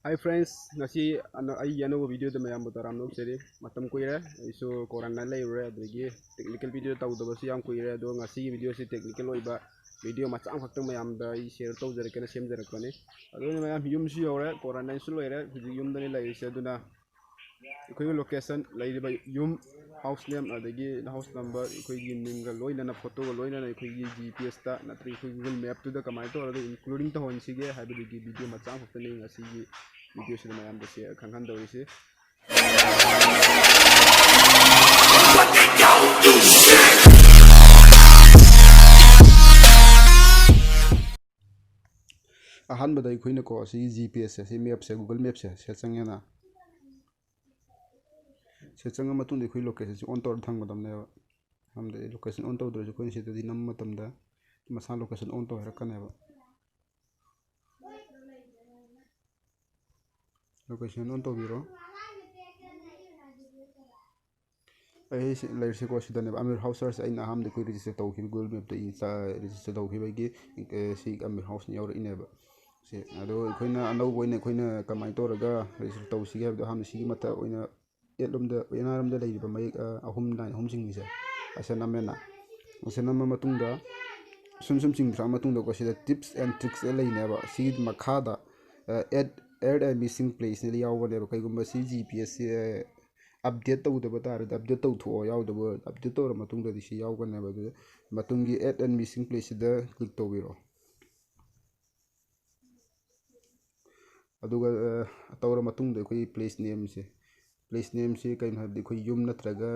Hi friends, ngasi ai yano video da mayam butaram nok seri matam kuire isu corona lai ure adigi technical video taw da basi yam kuire do ngasi video si technical oiba video machang fakta mayam da I share taw jare kana sem jare kone adu mayam yum si ore corona su loire yum da ni lai se aduna ikoi location lai ba yum house name adigi house number ikoi gi ning ga loina na photo ga loina na ikoi gi gps ta na tri ikoi google map to da kamai to including to hon sige haibidi video machang fakta ni ngasi gi video sila mayam da share khanghan da ise ahan badai khoina ko si gps se map se google map se changena se changa matung de khoi location si on tor thang badam ne hamde location on to dro jo khoi se di nam matam da masa location on to hera kaneba location on to biro ai lair se ko sida ne amir housers ai na ham de khoi register to khi google map de insta register to khi bai gi si amir house ni yor ineba se ado khoina anau boine khoina kamai to raga register to si ga ham si mata oina etlomda enaramda leiba mai ahum nine ahum sing se asana mena asana ma matungda sum sing dra matungda ko sida tips and tricks leineba si makhada add a missing place ne yaw ne kai gumba si gps update to da bata update to tho yaw da update to matungda di si yaw ne ba matungi add and missing place da click to biro aduga tawra matungda koi place name se place name se kain habdi khoi yum natraga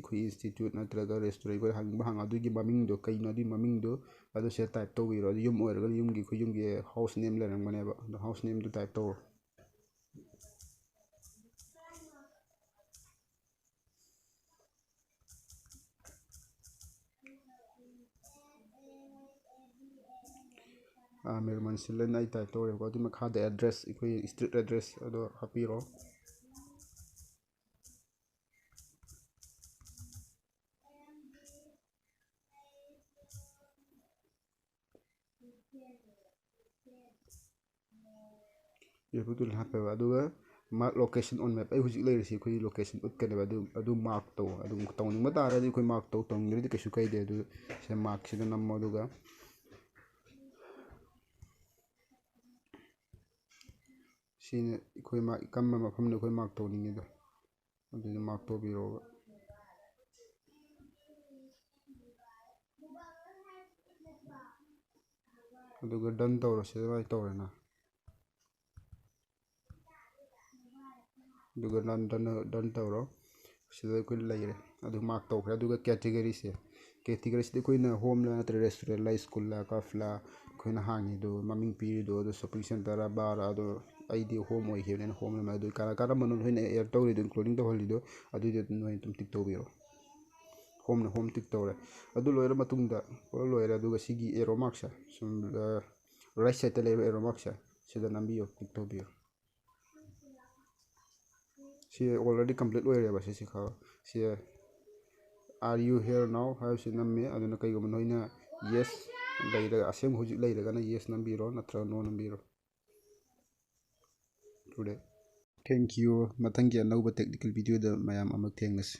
khoi institute natraga restaurant khoi hang adu gi maming do kain adu maming do adu se type to wiro yum oiraga yum gi house name le rang mane ba the house name do type to mer man silen ai type to ko adu makha de address khoi street address adu hapiro ye putul hape aduga mark location on map ai hujik leir si khoi location ut kane adu mark to adu tong ning mata ra di khoi mark to tong ni di kesu kai de adu se mark si nam aduga sine khoi mark kam ma pham ne khoi mark to ning do adu mark to biro aduga done to ro se vai to na aduga done to ro sida khoi leire adu mark to khra aduga category se de khoi na home la na restaurant la school la kafla khoi na hangi do maming pi do shopping center la bar ado ID home oi khene home ma do kara manon hoine air to do including to holido adu de noi tum tik to biro home na home tik to re adu loira matungda loira adu ga sigi arrow mark sa sum right side te le arrow mark sa sida nambi yo tik to biro she already complete loira ba se kha she are you here now have she namme aduna kai go noina yes leira asem hujik leira gana yes nambiro natra no nambiro today thank you matangi anauba technical video da mayam amak thengnasi